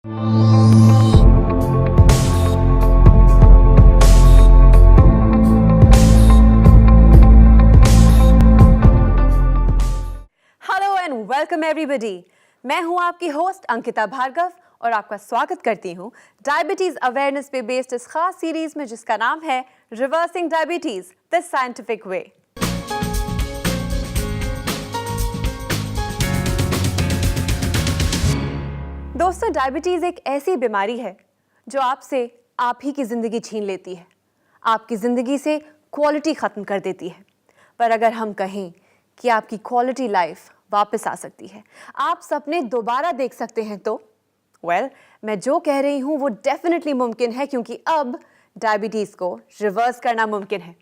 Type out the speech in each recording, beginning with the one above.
Hello and welcome everybody. मैं हूं आपकी होस्ट अंकिता भार्गव और आपका स्वागत करती हूं डायबिटीज अवेयरनेस पे बेस्ड इस खास सीरीज में जिसका नाम है रिवर्सिंग डायबिटीज द साइंटिफिक वे। दोस्तों, डायबिटीज एक ऐसी बीमारी है जो आपसे आप ही की जिंदगी छीन लेती है, आपकी जिंदगी से क्वालिटी खत्म कर देती है। पर अगर हम कहें कि आपकी क्वालिटी लाइफ वापस आ सकती है, आप सपने दोबारा देख सकते हैं, तो मैं जो कह रही हूं वो डेफिनेटली मुमकिन है, क्योंकि अब डायबिटीज को रिवर्स करना मुमकिन है।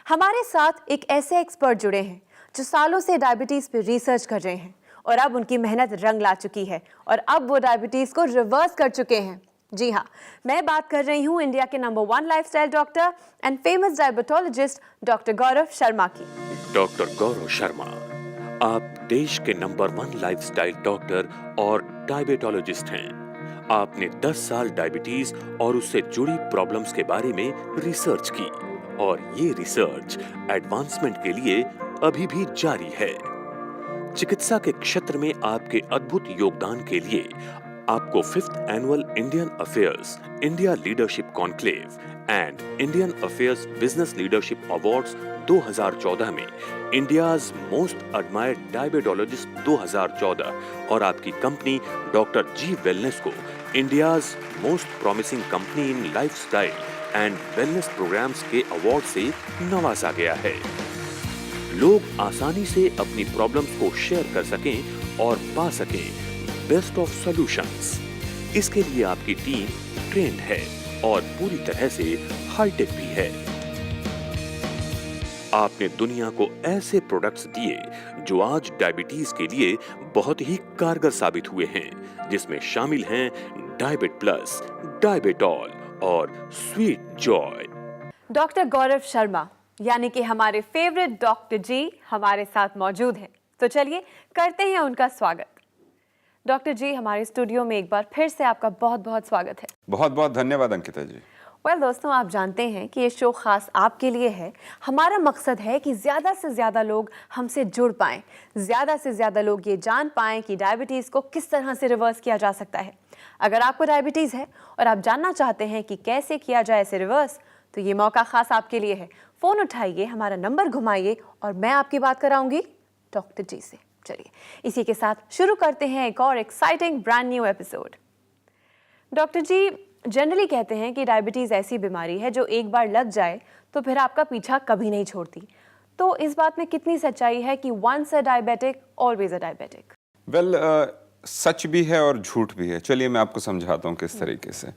हमारे साथ एक ऐसे एक्सपर्ट जुड़े हैं जो सालों से डायबिटीज पे रिसर्च कर रहे हैं और अब उनकी मेहनत रंग ला चुकी है और अब वो डायबिटीज को रिवर्स कर चुके हैं। जी हाँ, मैं बात कर रही हूँ इंडिया के number 1 lifestyle doctor and famous diabetologist doctor Gaurav Sharma की। डॉक्टर गौरव शर्मा, आप देश के नंबर 1 लाइफस्टाइल डॉक्टर और डायबिटोलॉजिस्ट हैं। आपने 10 साल डायबिटीज और उससे जुड़ी प्रॉब्लम्स के बारे में रिसर्च की और ये रिसर्च एडवांसमेंट के लिए अभी भी जारी है। चिकित्सा के क्षेत्र में आपके अद्भुत योगदान के लिए आपको 5th annual Indian affairs India leadership conclave and Indian affairs business leadership awards 2014 में इंडियाज मोस्ट एडमायर्ड डायबिटोलॉजिस्ट 2014 और आपकी कंपनी डॉक्टर जी वेलनेस को India's most promising company in lifestyle and wellness programs के अवार्ड से नवाजा गया है। लोग आसानी से अपनी प्रॉब्लम्स को शेयर कर सकें और पा सकें बेस्ट ऑफ सॉल्यूशंस। इसके लिए आपकी टीम ट्रेंड है और पूरी तरह से हाईटेक भी है। आपने दुनिया को ऐसे प्रोडक्ट्स दिए जो आज डायबिटीज के लिए बहुत ही कारगर साबित हुए हैं, जिसमें शामिल हैं डायबिट प्लस, डायबिटॉल और sweet Joy. Doctor Gaurav Sharma यानी कि हमारे फेवरेट डॉक्टर जी हमारे साथ मौजूद हैं, तो चलिए करते हैं उनका स्वागत। डॉक्टर जी, हमारे स्टूडियो में एक बार फिर से आपका बहुत बहुत स्वागत है। बहुत बहुत धन्यवाद अंकिता जी। दोस्तों, आप जानते हैं कि ये शो खास आपके लिए है। हमारा मकसद है कि ज़्यादा से ज़्यादा लोग हमसे जुड़ पाएं, ज़्यादा से ज़्यादा लोग ये जान पाएं कि डायबिटीज़ को किस तरह से रिवर्स किया जा सकता है। अगर आपको डायबिटीज़ है और आप जानना चाहते हैं कि कैसे किया जाए इसे रिवर्स, तो ये मौका खास आपके लिए है। फ़ोन उठाइए, हमारा नंबर घुमाइए और मैं आपकी बात कराऊंगी डॉक्टर जी से। चलिए इसी के साथ शुरू करते हैं एक और exciting brand new episode. Doctor ji, generally कहते हैं कि डायबिटीज़ ऐसी बीमारी है जो एक बार लग जाए तो फिर आपका पीछा कभी नहीं छोड़ती। तो इस बात में कितनी सच्चाई है कि once a diabetic always a diabetic? सच भी है और झूठ भी है। चलिए मैं आपको समझाता हूँ किस तरीके से।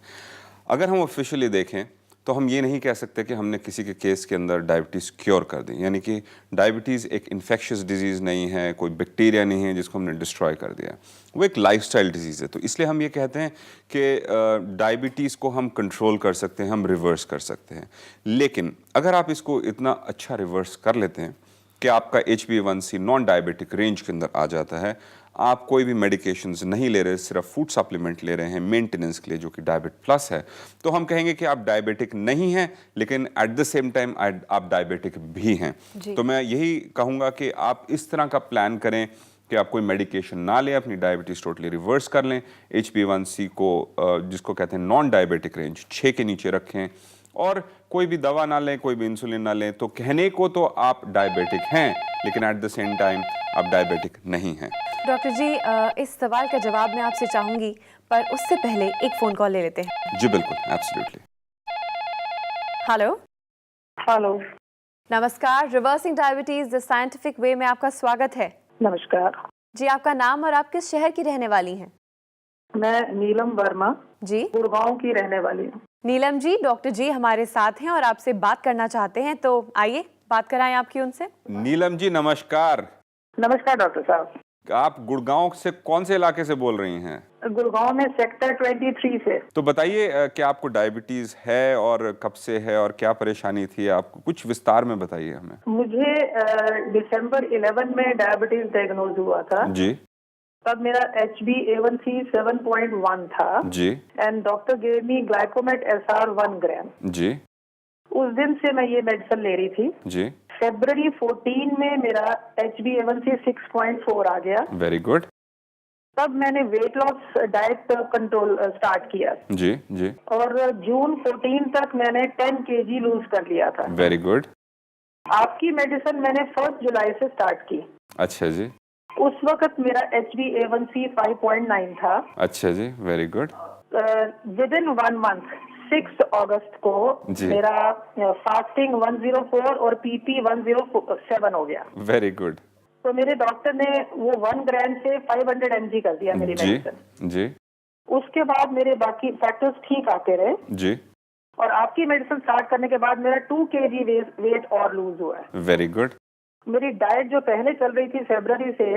अगर हम ऑफिशियली देखें तो हम ये नहीं कह सकते कि हमने किसी के केस के अंदर डायबिटीज़ क्योर कर दी, यानी कि डायबिटीज़ एक इन्फेक्शियस डिजीज़ नहीं है, कोई बैक्टीरिया नहीं है जिसको हमने डिस्ट्रॉय कर दिया। वो एक लाइफस्टाइल डिजीज़ है। तो इसलिए हम ये कहते हैं कि डायबिटीज़ को हम कंट्रोल कर सकते हैं, हम रिवर्स कर सकते हैं। लेकिन अगर आप इसको इतना अच्छा रिवर्स कर लेते हैं कि आपका HbA1c नॉन डायबिटिक रेंज के अंदर आ जाता है, आप कोई भी मेडिकेशंस नहीं ले रहे, सिर्फ फूड सप्लीमेंट ले रहे हैं मेंटेनेंस के लिए, जो कि डायबिट प्लस है, तो हम कहेंगे कि आप डायबिटिक नहीं हैं, लेकिन एट द सेम टाइम आप डायबिटिक भी हैं। तो मैं यही कहूँगा कि आप इस तरह का प्लान करें कि आप कोई मेडिकेशन ना लें, अपनी डायबिटीज़ टोटली रिवर्स कर लें, HbA1c को जिसको कहते हैं नॉन डायबिटिक रेंज 6 के नीचे रखें और कोई भी दवा ना लें, कोई भी इंसुलिन ना लें। तो कहने को तो आप डायबिटिक हैं, लेकिन एट द सेम टाइम आप डायबिटिक नहीं हैं। डॉक्टर जी, इस सवाल का जवाब मैं आपसे चाहूंगी, पर उससे पहले एक फ़ोन कॉल ले लेते हैं। जी बिल्कुल, एब्सोल्युटली। हेलो हेलो, नमस्कार। Reversing diabetes the scientific way में आपका स्वागत है। नमस्कार जी, आपका नाम और आप किस शहर की रहने वाली हैं? मैं नीलम वर्मा जी, गुड़गांव की रहने वाली हूँ। नीलम जी, डॉक्टर जी हमारे साथ हैं और आपसे बात करना चाहते हैं, तो आइए बात कराएं आपकी उनसे। नीलम जी नमस्कार। नमस्कार डॉक्टर साहब। आप गुड़गांव से कौन से इलाके से बोल रही हैं? गुड़गांव में सेक्टर 23 से। तो बताइए कि आपको डायबिटीज है और कब से है और क्या परेशानी थी आपको, कुछ विस्तार में बताइए हमें। मुझे दिसंबर 11 में डायबिटीज डायग्नोज हुआ था जी। तब मेरा HbA1c 7.1 था जी and doctor gave me Glycomet SR 1 gram. जी उस दिन से मैं ये मेडिसिन ले रही थी। जी। February 14 में मेरा HbA1c 6.4 आ गया। Very good. तब मैंने weight loss diet control start किया जी जी। और जून 14 तक मैंने 10 kg लूज कर लिया था। Very good. आपकी मेडिसिन मैंने 1 जुलाई से स्टार्ट की। अच्छा जी। उस वक्त मेरा HbA1c 5.9 था। अच्छा जी, very good. Within 1 month 6 अगस्त को जी। मेरा फास्टिंग 104 और PP 107 हो गया। Very good. तो मेरे डॉक्टर ने वो 1 ग्राम से 500 mg कर दिया मेरी जी मेडिसिन। जी उसके बाद मेरे बाकी फैक्टर्स ठीक आते रहे जी। और आपकी मेडिसिन स्टार्ट करने के बाद मेरा 2 kg वेट और लूज हुआ है। Very good. मेरी डाइट जो पहले चल रही थी फरवरी से,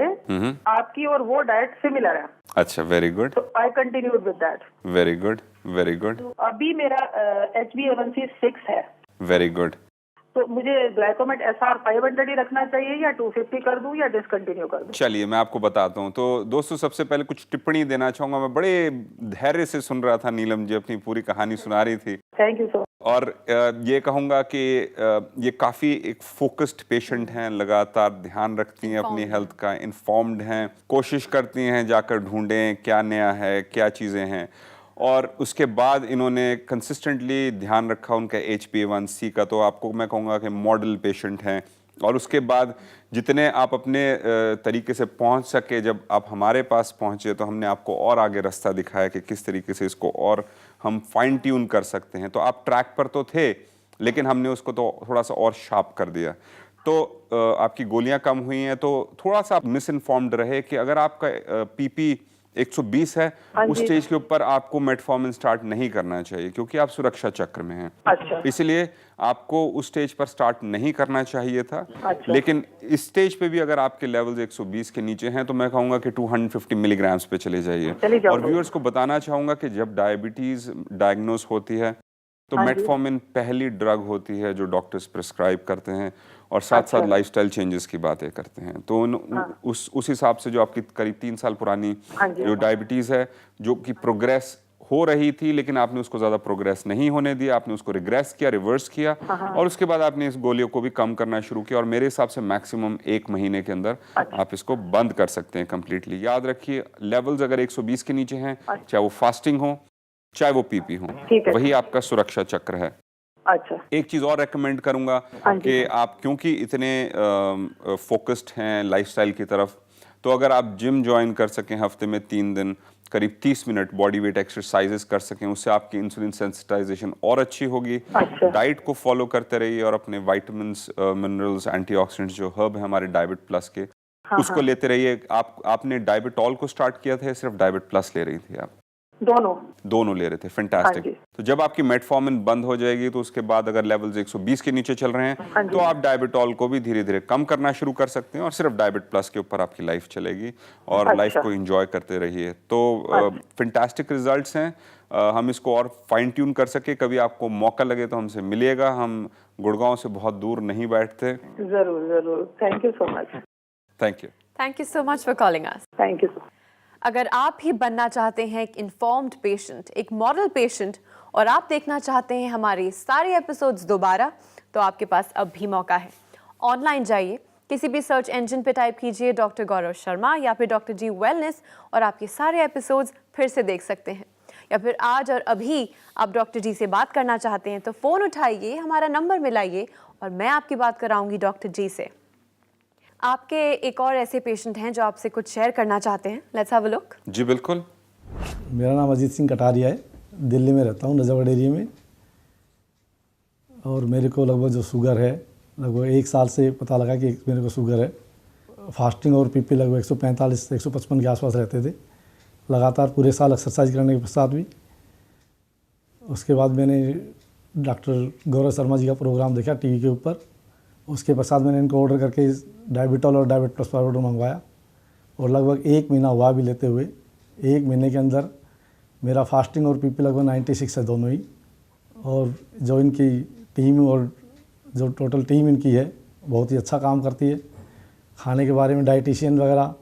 आपकी और वो डाइट सिमिलर है। अच्छा, वेरी गुड। तो I continued with that. Very good, very good. अभी मेरा HbA1c 6 है। Very good. तो मुझे ग्लाइकोमेट SR 500 ही रखना चाहिए या 250 कर दूं या डिसकंटिन्यू कर दूं? चलिए मैं आपको बताता हूँ। तो दोस्तों, सबसे पहले कुछ टिप्पणी देना चाहूंगा। मैं बड़े धैर्य से सुन रहा था, नीलम जी अपनी पूरी कहानी सुना रही थी। Thank you so. और ये कहूँगा कि ये काफ़ी एक फोकस्ड पेशेंट हैं, लगातार ध्यान रखती हैं अपनी हेल्थ का, इन्फॉर्म्ड हैं, कोशिश करती हैं जाकर ढूंढें क्या नया है, क्या चीज़ें हैं। और उसके बाद इन्होंने कंसिस्टेंटली ध्यान रखा उनका HbA1c का। तो आपको मैं कहूँगा कि मॉडल पेशेंट हैं। और उसके बाद जितने आप अपने तरीके से पहुंच सके, जब आप हमारे पास पहुंचे तो हमने आपको और आगे रास्ता दिखाया कि किस तरीके से इसको और हम फाइन ट्यून कर सकते हैं। तो आप ट्रैक पर तो थे, लेकिन हमने उसको तो थोड़ा सा और शार्प कर दिया। तो आपकी गोलियां कम हुई हैं। तो थोड़ा सा आप मिस इन्फॉर्म्ड रहे कि अगर आपका PP 120 है, उस स्टेज के ऊपर आपको मेटफॉर्मिन स्टार्ट नहीं करना चाहिए, क्योंकि आप सुरक्षा चक्र में हैं। अच्छा। इसलिए आपको उस स्टेज पर स्टार्ट नहीं करना चाहिए था। अच्छा। लेकिन इस स्टेज पे भी अगर आपके लेवल्स 120 के नीचे हैं तो मैं कहूँगा कि 250 मिलीग्राम्स पे चले जाइए। और व्यूअर्स को बताना चाहूँगा कि जब डायबिटीज़ डायग्नोस होती है तो मेटफॉर्मिन पहली ड्रग होती है जो डॉक्टर्स प्रिस्क्राइब करते हैं और साथ साथ लाइफस्टाइल चेंजेस की बातें करते हैं। तो उस हिसाब से जो आपकी करीब 3 साल पुरानी जो डायबिटीज़ है, जो कि प्रोग्रेस हो रही थी, लेकिन आपने उसको ज़्यादा प्रोग्रेस नहीं होने दिया, आपने उसको रिग्रेस किया, रिवर्स किया, और उसके बाद आपने इस गोलियों को भी कम करना शुरू किया। और मेरे हिसाब से मैक्सिमम 1 महीने के अंदर आप इसको बंद कर सकते हैं कम्प्लीटली। याद रखिए, लेवल्स अगर 120 के नीचे हैं, चाहे वो फास्टिंग हो चाहे वो PP हो, वही आपका सुरक्षा चक्र है। अच्छा। एक चीज़ और रेकमेंड करूंगा कि आप क्योंकि इतने फोकस्ड हैं लाइफस्टाइल की तरफ, तो अगर आप जिम ज्वाइन कर सकें हफ्ते में 3 दिन, करीब 30 मिनट बॉडी वेट एक्सरसाइजेस कर सकें, उससे आपकी इंसुलिन सेंसिटाइजेशन और अच्छी होगी। अच्छा। डाइट को फॉलो करते रहिए और अपने विटामिन्स, मिनरल्स, एंटीऑक्सीडेंट्स जो हर्ब है हमारे डायबिट प्लस के, उसको लेते रहिए। आपने डायबिटॉल को स्टार्ट किया था या सिर्फ डायबिट प्लस ले रही थी आप? दोनों ले रहे थे। फैंटास्टिक। तो जब आपकी मेटफॉर्मिन बंद हो जाएगी तो उसके बाद अगर लेवल्स 120 के नीचे चल रहे हैं तो आप डायबिटॉल को भी धीरे धीरे कम करना शुरू कर सकते हैं और सिर्फ डायबिट प्लस के ऊपर आपकी लाइफ चलेगी और लाइफ को एंजॉय करते रहिए। तो फैंटास्टिक रिजल्ट्स हैं। हम इसको और फाइन ट्यून कर सके, कभी आपको मौका लगे तो हमसे मिलिएगा। हम गुड़गांव से बहुत दूर नहीं बैठते। जरूर। Thank you so much. Thank you so much for calling us. Thank you. अगर आप भी बनना चाहते हैं एक इन्फॉर्म्ड पेशेंट, एक मॉडल पेशेंट, और आप देखना चाहते हैं हमारे सारे एपिसोड्स दोबारा, तो आपके पास अब भी मौका है। ऑनलाइन जाइए, किसी भी सर्च इंजन पे टाइप कीजिए डॉक्टर गौरव शर्मा या फिर डॉक्टर जी वेलनेस, और आप ये सारे एपिसोड्स फिर से देख सकते हैं। या फिर आज और अभी आप डॉक्टर जी से बात करना चाहते हैं तो फ़ोन उठाइए, हमारा नंबर मिलाइए और मैं आपकी बात कराऊंगी डॉक्टर जी से। आपके एक और ऐसे पेशेंट हैं जो आपसे कुछ शेयर करना चाहते हैं। Let's have a look. जी बिल्कुल। मेरा नाम अजीत सिंह कटारिया है, दिल्ली में रहता हूँ, नजफगढ़ एरिया में। और मेरे को लगभग जो शुगर है, लगभग 1 साल से पता लगा कि मेरे को शुगर है। फास्टिंग और PP लगभग 145 से 155 के आसपास रहते थे, लगातार पूरे साल एक्सरसाइज करने के पश्चात भी। उसके बाद मैंने डॉक्टर गौरव शर्मा जी का प्रोग्राम देखा TV के ऊपर। उसके पश्चात मैंने इनको ऑर्डर करके डायबिटॉल और डायबिट प्लस पाउडर मंगवाया और लगभग 1 महीना हुआ भी लेते हुए। 1 महीने के अंदर मेरा फास्टिंग और PP लगभग 96 है दोनों ही। और जो इनकी टीम और जो टोटल टीम इनकी है बहुत ही अच्छा काम करती है। खाने के बारे में डाइटिशियन वगैरह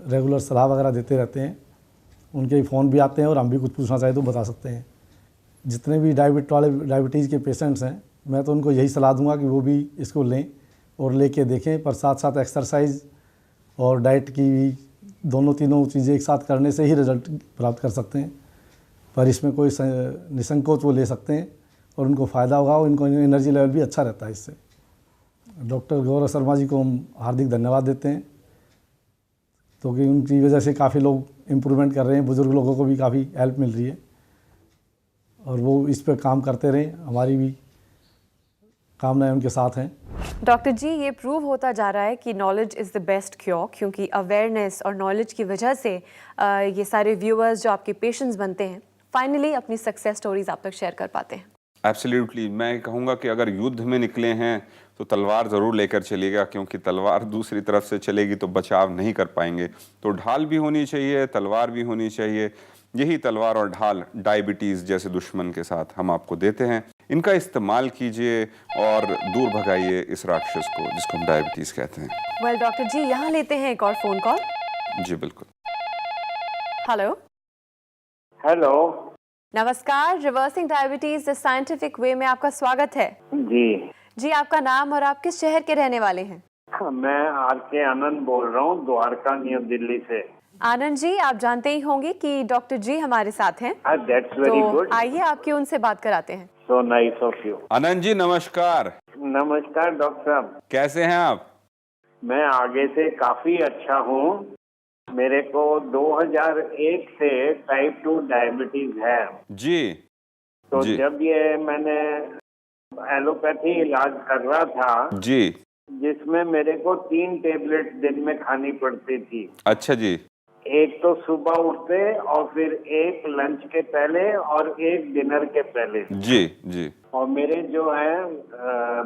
रेगुलर सलाह वगैरह देते रहते हैं। उनके फ़ोन भी आते हैं और हम भी कुछ पूछना चाहें तो बता सकते हैं। जितने भी डायबिटीज़ के पेशेंट्स हैं, मैं तो उनको यही सलाह दूंगा कि वो भी इसको लें और लेके देखें, पर साथ साथ एक्सरसाइज और डाइट की भी दोनों तीनों चीज़ें एक साथ करने से ही रिजल्ट प्राप्त कर सकते हैं। पर इसमें कोई निसंकोच वो ले सकते हैं और उनको फ़ायदा होगा और इनको एनर्जी लेवल भी अच्छा रहता है इससे। डॉक्टर गौरव शर्मा जी को हम हार्दिक धन्यवाद देते हैं, क्योंकि उनकी वजह से काफ़ी लोग इम्प्रूवमेंट कर रहे हैं, बुज़ुर्ग लोगों को भी काफ़ी हेल्प मिल रही है और वो इस पर काम करते रहें। हमारी भी कामनाएं उनके साथ हैं। डॉक्टर जी, ये प्रूव होता जा रहा है कि knowledge is the best cure, क्योंकि अवेयरनेस और नॉलेज की वजह से ये सारे व्यूअर्स जो आपके पेशेंट्स बनते हैं फाइनली अपनी सक्सेस स्टोरीज आप तक शेयर कर पाते हैं। एब्सोल्युटली, मैं कहूँगा कि अगर युद्ध में निकले हैं तो तलवार ज़रूर लेकर चलिएगा, क्योंकि तलवार दूसरी तरफ से चलेगी तो बचाव नहीं कर पाएंगे। तो ढाल भी होनी चाहिए, तलवार भी होनी चाहिए। यही तलवार और ढाल डायबिटीज़ जैसे दुश्मन के साथ हम आपको देते हैं। इनका इस्तेमाल कीजिए और दूर भगाइए इस राक्षस को जिसको हम डायबिटीज़ कहते हैं। वेल डॉक्टर जी, यहाँ लेते हैं एक और फ़ोन कॉल। जी बिल्कुल। हेलो। हेलो नमस्कार, reversing diabetes the scientific way में आपका स्वागत है। जी, आपका नाम और आप किस शहर के रहने वाले हैं? मैं आर के आनंद बोल रहा हूँ, द्वारका न्यू दिल्ली से। आनंद जी, आप जानते ही होंगे कि डॉक्टर जी हमारे साथ हैं। That's very good. तो आइए आपकी उनसे बात कराते हैं। So nice of you. Anand ji नमस्कार। नमस्कार डॉक्टर साहब, कैसे हैं आप? मैं आगे से काफी अच्छा हूँ। मेरे को 2001 से टाइप 2 डायबिटीज है। जी। तो जी। जब ये मैंने एलोपैथी इलाज कर रहा था, जी। जिसमें मेरे को 3 टेबलेट दिन में खानी पड़ती थी। अच्छा जी। एक तो सुबह उठते और फिर एक लंच के पहले और एक डिनर के पहले। जी। जी। और मेरे जो है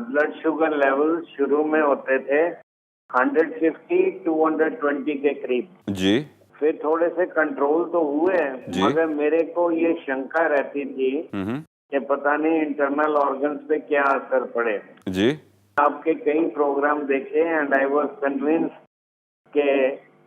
ब्लड शुगर लेवल शुरू में होते थे 150-220 के करीब। जी। फिर थोड़े से कंट्रोल तो हुए, मगर मेरे को ये शंका रहती थी कि पता नहीं इंटरनल ऑर्गन्स पे क्या असर पड़े। जी। आपके कई प्रोग्राम देखे एंड आई वाज कन्विंस कि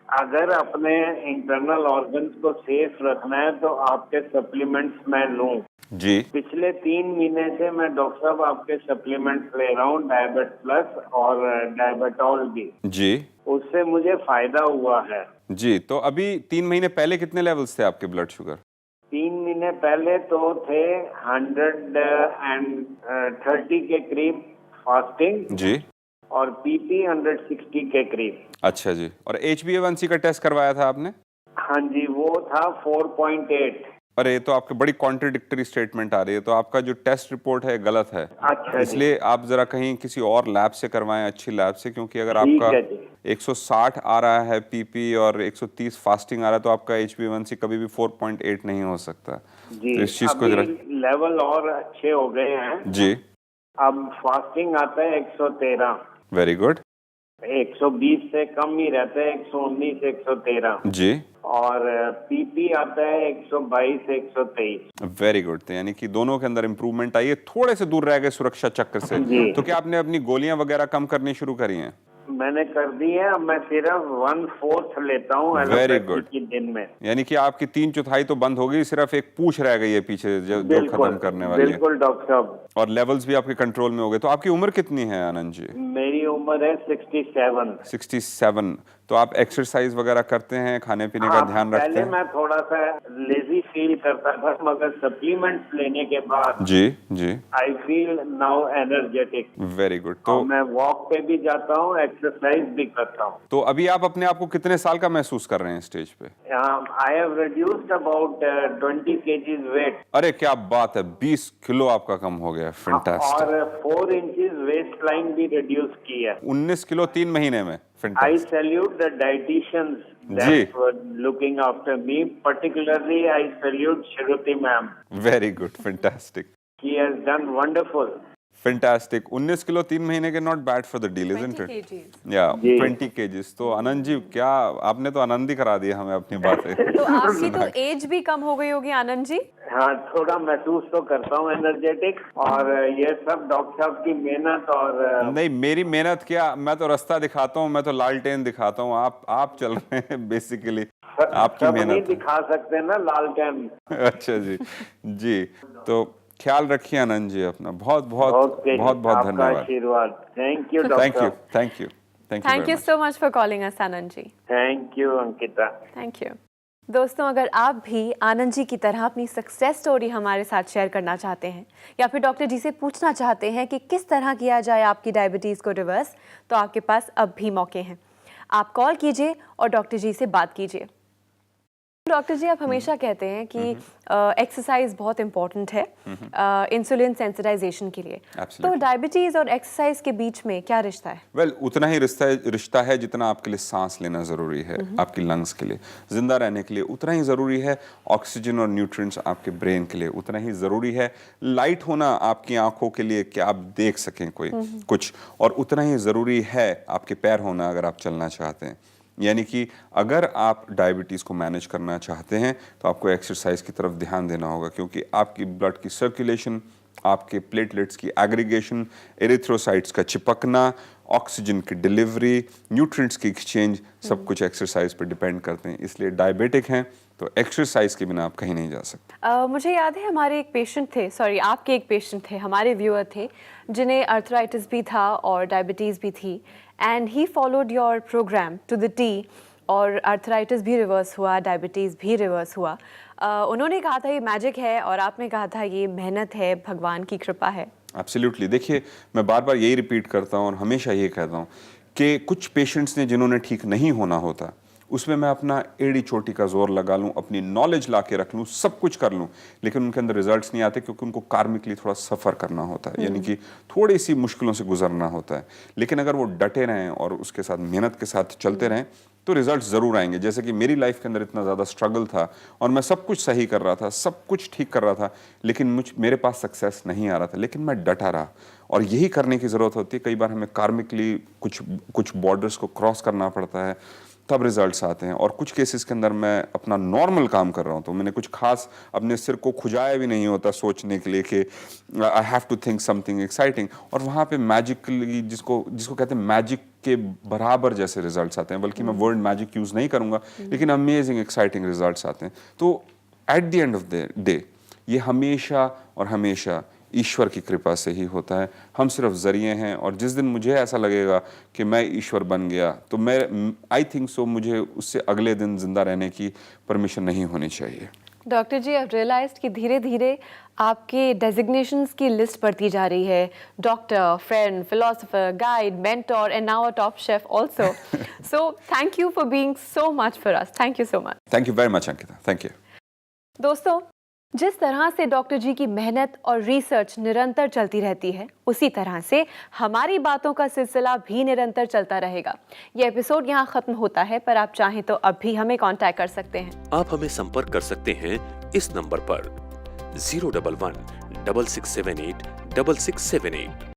अगर अपने इंटरनल ऑर्गन्स को सेफ रखना है तो आपके सप्लीमेंट्स मैं लूं। जी। पिछले 3 महीने से मैं डॉक्टर साहब आपके सप्लीमेंट्स ले रहा हूँ, डायबेट प्लस और डायबेटॉल भी। जी। उससे मुझे फायदा हुआ है। जी। तो अभी 3 महीने पहले कितने लेवल्स थे आपके ब्लड शुगर? 3 महीने पहले तो थे 130 के करीब फास्टिंग। जी। और पीपी 160 के करीब। अच्छा जी। और HbA1c का टेस्ट करवाया था आपने? हाँ जी, वो था 4.8। अरे, तो आपकी बड़ी कॉन्ट्रडिक्टरी स्टेटमेंट आ रही है। तो आपका जो टेस्ट रिपोर्ट है गलत है। अच्छा, इसलिए आप जरा कहीं किसी और लैब से करवाएं, अच्छी लैब से, क्योंकि अगर आपका 160 आ रहा है पीपी और 130 फास्टिंग आ रहा है तो आपका HbA1c कभी भी 4.8 नहीं हो सकता। जी। तो इस चीज को जरा लेवल और अच्छे हो गए हैं जी। अब फास्टिंग आता है 113। Very good. 120 से कम ही रहता है, 119 113 जी। और पीपी आता है 122 123। Very good. तो यानी कि दोनों के अंदर इंप्रूवमेंट आई है, थोड़े से दूर रह गए सुरक्षा चक्र से। तो क्या आपने अपनी गोलियां वगैरह कम करनी शुरू करी हैं? मैंने कर दी है। अब मैं सिर्फ 1/4 लेता हूँ वेरी गुड। दिन में। यानी कि आपकी 3/4 तो बंद हो गई, सिर्फ एक पूछ रह गई है पीछे जो खत्म करने वाली है। बिल्कुल डॉक्टर साहब। और लेवल्स भी आपके कंट्रोल में हो गए। तो आपकी उम्र कितनी है आनंद जी? मेरी उम्र है 67। 67। तो आप एक्सरसाइज वगैरह करते हैं, खाने पीने का ध्यान रखते पहले हैं? मैं थोड़ा सा लेजी फील करता था, मगर सप्लीमेंट्स लेने के बाद जी। जी। I feel now energetic. Very good. तो मैं वॉक पे भी जाता हूँ, एक्सरसाइज भी करता हूँ। तो अभी आप अपने आप को कितने साल का महसूस कर रहे हैं स्टेज पे? I have reduced about 20 kgs weight. अरे क्या बात है, 20 किलो आपका कम हो गया। फैंटास्टिक। और 4 इंचेस वेस्ट लाइन भी रिड्यूस की है। 19 किलो 3 महीने में। I salute the dietitians that were looking after me. Particularly, I salute Shruti ma'am. Very good, fantastic. She has done wonderful. Fantastic. 19 kilo 3 महीने के, not bad for the deal, isn't 20 it? kgs। या 20 KGs. तो आनंद जी, क्या आपने तो आनंद ही करा दिया हमें अपनी बातें। तो आपकी तो एज भी कम हो गई होगी आनंद जी। हाँ, थोड़ा महसूस तो करता हूँ एनर्जेटिक, और ये सब डॉक्टर साहब की मेहनत और नहीं, मेरी मेहनत क्या, मैं तो रास्ता दिखाता हूँ, मैं तो लालटेन दिखाता हूँ, आप चल रहे हैं बेसिकली, आपकी सब नहीं मेहनत है। दिखा सकते ना लालटेन। अच्छा जी। जी, तो ख्याल रखिए आनंद जी अपना, बहुत बहुत ओके, बहुत बहुत आपका धन्यवाद। आशीर्वाद। Thank you thank doctor. You, thank you, thank you thank very you much. So much for calling us Anand ji. Thank you Ankita. Thank you. दोस्तों, अगर आप भी आनंद जी की तरह अपनी सक्सेस स्टोरी हमारे साथ शेयर करना चाहते हैं या फिर डॉक्टर जी से पूछना चाहते हैं कि किस तरह किया जाए आपकी डायबिटीज़ को रिवर्स, तो आपके पास अब भी मौके हैं। आप कॉल कीजिए और डॉक्टर जी से बात कीजिए। डॉक्टर जी, आप हमेशा कहते हैं कि एक्सरसाइज बहुत इंपॉर्टेंट है इंसुलिन सेंसिटाइजेशन के लिए। तो Absolutely. डायबिटीज़ और एक्सरसाइज के बीच में क्या रिश्ता है? वेल, उतना ही रिश्ता है जितना आपके लिए सांस लेना ज़रूरी है, आपकी लंग्स के लिए जिंदा रहने के लिए उतना ही ज़रूरी है। ऑक्सीजन और न्यूट्रिएंट्स आपके ब्रेन के लिए उतना ही ज़रूरी है। लाइट होना आपकी आंखों के लिए, कि आप देख सकें कोई कुछ, और उतना ही ज़रूरी है आपके पैर होना अगर आप चलना चाहते हैं। यानी कि अगर आप डायबिटीज़ को मैनेज करना चाहते हैं तो आपको एक्सरसाइज की तरफ ध्यान देना होगा, क्योंकि आपकी ब्लड की सर्कुलेशन, आपके प्लेटलेट्स की एग्रीगेशन, एरिथ्रोसाइट्स का चिपकना, ऑक्सीजन की डिलीवरी, न्यूट्रिएंट्स की एक्सचेंज, सब कुछ एक्सरसाइज पर डिपेंड करते हैं। इसलिए डायबिटिक हैं तो एक्सरसाइज के बिना आप कहीं नहीं जा सकते। मुझे याद है हमारे एक पेशेंट थे, सॉरी आपके एक पेशेंट थे, हमारे व्यूअर थे, जिन्हें अर्थराइटिस भी था और डायबिटीज़ भी थी, and he followed your program to the T, और अर्थराइटिस भी रिवर्स हुआ, डायबिटीज़ भी रिवर्स हुआ। उन्होंने कहा था ये मैजिक है और आपने कहा था ये मेहनत है, भगवान की कृपा है। एब्सोल्युटली। देखिए, मैं बार बार यही रिपीट करता हूँ और हमेशा ये कहता हूँ कि कुछ पेशेंट्स ने जिन्होंने ठीक नहीं होना होता, उसमें मैं अपना एड़ी चोटी का जोर लगा लूँ, अपनी नॉलेज ला के रख लूँ, सब कुछ कर लूँ, लेकिन उनके अंदर रिजल्ट्स नहीं आते, क्योंकि उनको कार्मिकली थोड़ा सफ़र करना होता है, यानी कि थोड़ी सी मुश्किलों से गुजरना होता है। लेकिन अगर वो डटे रहें और उसके साथ मेहनत के साथ चलते रहें तो रिजल्ट ज़रूर आएंगे। जैसे कि मेरी लाइफ के अंदर इतना ज़्यादा स्ट्रगल था और मैं सब कुछ सही कर रहा था, सब कुछ ठीक कर रहा था, लेकिन मेरे पास सक्सेस नहीं आ रहा था, लेकिन मैं डटा रहा। और यही करने की ज़रूरत होती है। कई बार हमें कार्मिकली कुछ बॉर्डर्स को क्रॉस करना पड़ता है, तब रिजल्ट्स आते हैं। और कुछ केसेस के अंदर मैं अपना नॉर्मल काम कर रहा हूँ तो मैंने कुछ खास अपने सिर को खुजाया भी नहीं होता सोचने के लिए कि I have to think something exciting, और वहाँ पे मैजिकली, जिसको कहते हैं मैजिक के बराबर जैसे रिजल्ट्स आते हैं, बल्कि मैं वर्ड मैजिक यूज़ नहीं करूँगा, लेकिन अमेजिंग एक्साइटिंग रिजल्ट्स आते हैं। तो at the end of the day ये हमेशा और हमेशा ईश्वर की कृपा से ही होता है। हम सिर्फ जरिए हैं, और जिस दिन मुझे ऐसा लगेगा कि मैं ईश्वर बन गया तो मैं आई थिंक सो मुझे उससे अगले दिन जिंदा रहने की परमिशन नहीं होनी चाहिए। डॉक्टर जी, अब रियलाइज्ड कि धीरे धीरे आपके डेजिग्नेशंस की लिस्ट बढ़ती जा रही है, doctor, friend, philosopher, guide, mentor and now a top chef also. So thank you for being so much for us. Thank you so much. Thank you very much Ankita, thank you. दोस्तों, जिस तरह से doctor जी की मेहनत और research निरंतर चलती रहती है, उसी तरह से हमारी बातों का सिलसिला भी निरंतर चलता रहेगा। यह एपिसोड यहाँ खत्म होता है, पर आप चाहें तो अब भी हमें कांटेक्ट कर सकते हैं। आप हमें संपर्क कर सकते हैं इस नंबर पर 011 6678 6678।